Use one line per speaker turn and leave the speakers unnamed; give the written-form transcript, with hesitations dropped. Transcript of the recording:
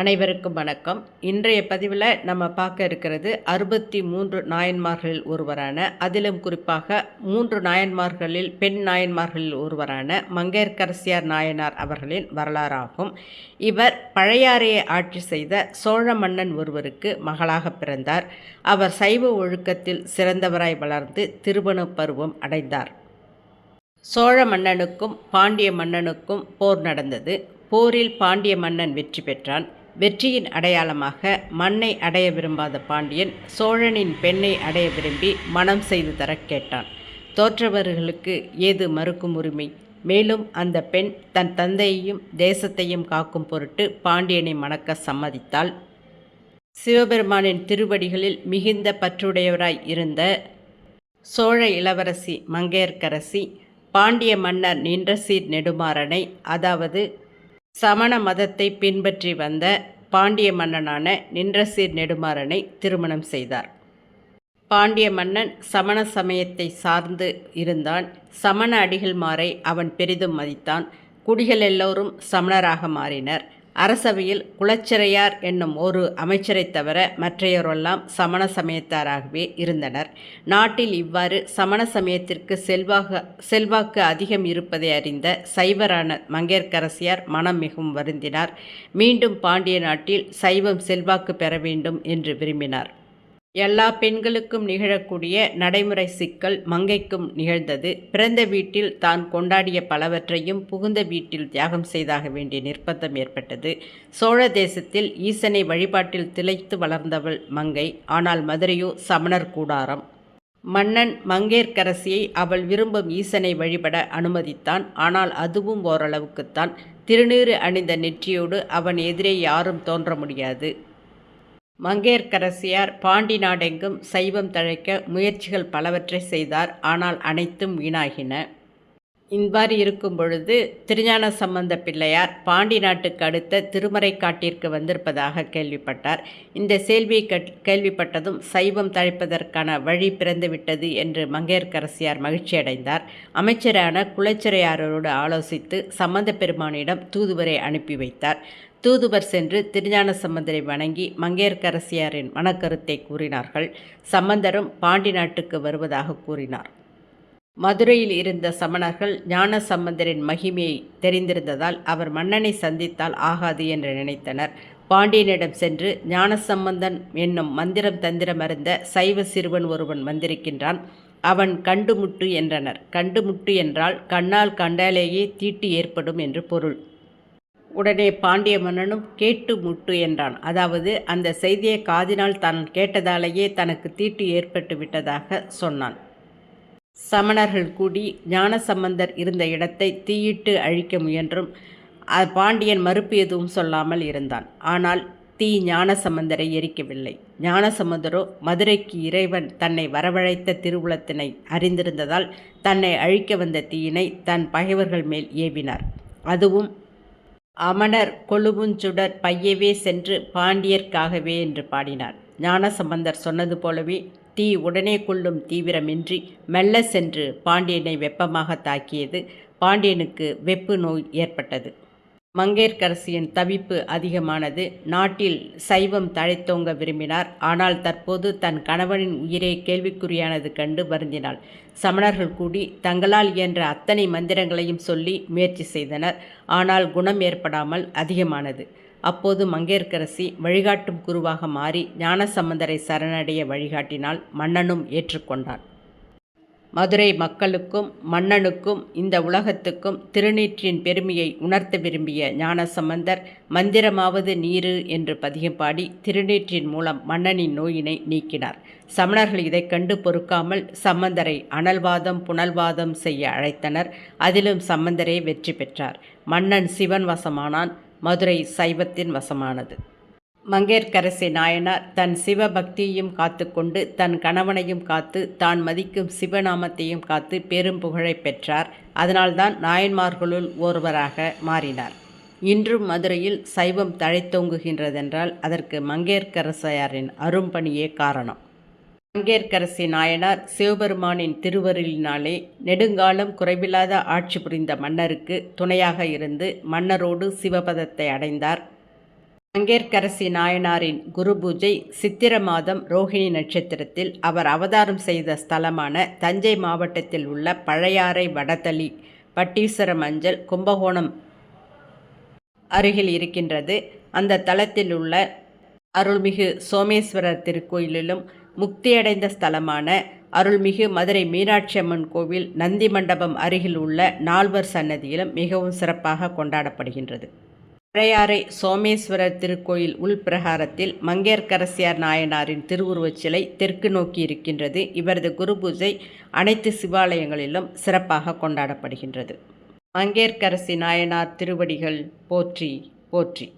அனைவருக்கும் வணக்கம். இன்றைய பதிவில் நம்ம பார்க்க இருக்கிறது 63 நாயன்மார்களில் ஒருவரான, அதிலும் குறிப்பாக 3 நாயன்மார்களில் பெண் நாயன்மார்களில் ஒருவரான மங்கையர்க்கரசியார் நாயனார் அவர்களின் வரலாறாகும். இவர் பழையாறையை ஆட்சி செய்த சோழ மன்னன் ஒருவருக்கு மகளாக பிறந்தார். அவர் சைவ ஒழுக்கத்தில் சிறந்தவராய் வளர்ந்து திருமண பருவம் அடைந்தார். சோழ மன்னனுக்கும் பாண்டிய மன்னனுக்கும் போர் நடந்தது. போரில் பாண்டிய மன்னன் வெற்றி பெற்றான். வெற்றியின் அடையாளமாக மண்ணை அடைய விரும்பாத பாண்டியன் சோழனின் பெண்ணை அடைய விரும்பி மனம் செய்து தர கேட்டான். தோற்றவர்களுக்கு ஏது மறுக்கும் உரிமை? மேலும் அந்த பெண் தன் தந்தையையும் தேசத்தையும் காக்கும் பொருட்டு பாண்டியனை மணக்க சம்மதித்தாள். சிவபெருமானின் திருவடிகளில் மிகுந்த பற்றுடையவராய் இருந்த சோழ இளவரசி மங்கையர்க்கரசி பாண்டிய மன்னர் நின்றசீர் நெடுமாறனை, அதாவது சமண மதத்தை பின்பற்றி வந்த பாண்டிய மன்னனான நின்றசீர் நெடுமாறனை திருமணம் செய்தார். பாண்டிய மன்னன் சமண சமயத்தை சார்ந்து இருந்தான். சமண அடிகள்மாரை அவன் பெரிதும் மதித்தான். குடிகள் எல்லோரும் சமணராக மாறினர். அரசவையில் குலச்சிறையார் என்னும் ஒரு அமைச்சரை தவிர மற்றையோரெல்லாம் சமண சமயத்தாராகவே இருந்தனர். நாட்டில் இவ்வாறு சமண சமயத்திற்கு செல்வாக்கு அதிகம் இருப்பதை அறிந்த சைவரான மங்கையர்க்கரசியார் மனம் மிகவும் வருந்தினார். மீண்டும் பாண்டிய நாட்டில் சைவம் செல்வாக்கு பெற வேண்டும் என்று விரும்பினார். எல்லா பெண்களுக்கும் நிகழக்கூடிய நடைமுறை சிக்கல் மங்கைக்கும் நிகழ்ந்தது. பிறந்த வீட்டில் தான் கொண்டாடிய பலவற்றையும் புகுந்த வீட்டில் தியாகம் செய்தாக வேண்டிய நிர்பந்தம் ஏற்பட்டது. சோழ தேசத்தில் ஈசனை வழிபாட்டில் திளைத்து வளர்ந்தவள் மங்கை. ஆனால் மதுரையோ சமணர் கூடாரம். மன்னன் மங்கையர்க்கரசியை அவள் விரும்பும் ஈசனை வழிபட அனுமதித்தான். ஆனால் அதுவும் ஓரளவுக்குத்தான். திருநீறு அணிந்த நெற்றியோடு அவன் எதிரே யாரும் தோன்ற முடியாது. மங்கையர்க்கரசியார் பாண்டி நாடெங்கும் சைவம் தழைக்க முயற்சிகள் பலவற்றை செய்தார். ஆனால் அனைத்தும் வீணாகின. இவ்வாறு இருக்கும் பொழுது திருஞான சம்பந்த பிள்ளையார் பாண்டி நாட்டுக்கு அடுத்த திருமறைக்காட்டிற்கு வந்திருப்பதாக கேள்விப்பட்டார். இந்த செய்தியை கேள்விப்பட்டதும் சைவம் தழைப்பதற்கான வழி பிறந்துவிட்டது என்று மங்கையர்க்கரசியார் மகிழ்ச்சியடைந்தார். அமைச்சரான குலச்சிறையாரோடு ஆலோசித்து சம்பந்த பெருமானிடம் தூதுவரை அனுப்பி வைத்தார். தூதுவர் சென்று திருஞான சம்பந்தரை வணங்கி மங்கையர்க்கரசியாரின் மனக்கருத்தை கூறினார்கள். சம்பந்தரும் பாண்டி நாட்டுக்கு வருவதாக கூறினார். மதுரையில் இருந்த சமணர்கள் ஞான சம்பந்தரின் மகிமையை தெரிந்திருந்ததால் அவர் மன்னனை சந்தித்தால் ஆகாது என்று நினைத்தனர். பாண்டியனிடம் சென்று ஞானசம்பந்தன் என்னும் மந்திரம் தந்திரம் அறிந்த சைவ சிறுவன் ஒருவன் வந்திருக்கின்றான், அவன் கண்டுமுட்டு என்றனர். கண்டுமுட்டு என்றால் கண்ணால் கண்டாலேயே தீட்டு ஏற்படும் என்று பொருள். உடனே பாண்டிய மன்னனும் கேட்டு முட்டு என்றான். அதாவது அந்த செய்தியை காதினால் தான் கேட்டதாலேயே தனக்கு தீட்டு ஏற்பட்டு விட்டதாக சொன்னான். சமணர்கள் கூடி ஞானசம்பந்தர் இருந்த இடத்தை தீயிட்டு அழிக்க முயன்றும் பாண்டியன் மறுப்பு எதுவும் சொல்லாமல் இருந்தான். ஆனால் தீ ஞானசம்பந்தரை எரிக்கவில்லை. ஞானசம்பந்தரோ மதுரைக்கு இறைவன் தன்னை வரவழைத்த திருவுளத்தினை அறிந்திருந்ததால் தன்னை அழிக்க வந்த தீயினை தன் பகைவர்கள் மேல் ஏவினார். அதுவும் அமணர் கொழுவுஞ்சுடர் பையவே சென்று பாண்டியர்க்காகவே என்று பாடினார். ஞானசம்பந்தர் சொன்னது போலவே தீ உடனே கொள்ளும் தீவிரமின்றி மெல்ல சென்று பாண்டியனை வெப்பமாக தாக்கியது. பாண்டியனுக்கு வெப்பு நோய் ஏற்பட்டது. மங்கையர்க்கரசியின் தவிப்பு அதிகமானது. நாட்டில் சைவம் தழைத்தோங்க விரும்பினார். ஆனால் தற்போது தன் கணவனின் உயிரை கேள்விக்குறியானது கண்டு வருந்தினாள். சமணர்கள் கூடி தங்களால் இயன்ற அத்தனை மந்திரங்களையும் சொல்லி முயற்சி செய்தனர். ஆனால் குணம் ஏற்படாமல் அதிகமானது. அப்போது மங்கையர்க்கரசி வழிகாட்டும் குருவாக மாறி ஞானசம்பந்தரை சரணடைய வழிகாட்டினால் மன்னனும் ஏற்றுக்கொண்டான். மதுரை மக்களுக்கும் மன்னனுக்கும் இந்த உலகத்துக்கும் திருநீற்றின் பெருமையை உணர்த்த விரும்பிய ஞானசம்பந்தர் மந்திரமாவது நீரு என்று பதிகம் பாடி திருநீற்றின் மூலம் மன்னனின் நோயினை நீக்கினார். சமணர்கள் இதை கண்டு பொறுக்காமல் சம்பந்தரை அனல்வாதம் புனல்வாதம் செய்ய அழைத்தனர். அதிலும் சம்பந்தரே வெற்றி பெற்றார். மன்னன் சிவன் வசமானான். மதுரை சைவத்தின் வசமானது. மங்கையர்க்கரசி நாயனார் தன் சிவபக்தியையும் காத்து கொண்டு தன் கணவனையும் காத்து தான் மதிக்கும் சிவநாமத்தையும் காத்து பெரும் புகழை பெற்றார். அதனால்தான் நாயன்மார்களுள் ஒருவராக மாறினார். இன்றும் மதுரையில் சைவம் தழைத்தோங்குகின்றதென்றால் அதற்கு மங்கையர்க்கரசியாரின் அரும்பணியே காரணம். மங்கையர்க்கரசி நாயனார் சிவபெருமானின் திருவருளினாலே நெடுங்காலம் குறைவில்லாத ஆட்சி புரிந்த மன்னருக்கு துணையாக இருந்து மன்னரோடு சிவபதத்தை அடைந்தார். மங்கையர்க்கரசி நாயனாரின் குரு பூஜை சித்திர மாதம் ரோஹிணி நட்சத்திரத்தில் அவர் அவதாரம் செய்த ஸ்தலமான தஞ்சை மாவட்டத்தில் உள்ள பழையாறை வடதளி பட்டீஸ்வரம் அஞ்சல் கும்பகோணம் அருகில் இருக்கின்றது. அந்த தலத்தில் உள்ள அருள்மிகு சோமேஸ்வரர் திருக்கோயிலிலும் முக்தியடைந்த ஸ்தலமான அருள்மிகு மதுரை மீனாட்சி அம்மன் கோவில் நந்தி மண்டபம் அருகில் உள்ள நால்வர் சன்னதியிலும் மிகவும் சிறப்பாக கொண்டாடப்படுகின்றது. பழையாறை சோமேஸ்வரர் திருக்கோயில் உள்பிரகாரத்தில் மங்கையர்க்கரசியார் நாயனாரின் திருவுருவச் சிலை தெற்கு நோக்கி இருக்கின்றது. இவரது குரு பூஜை அனைத்து சிவாலயங்களிலும் சிறப்பாக கொண்டாடப்படுகின்றது. மங்கையர்க்கரசி நாயனார் திருவடிகள் போற்றி போற்றி.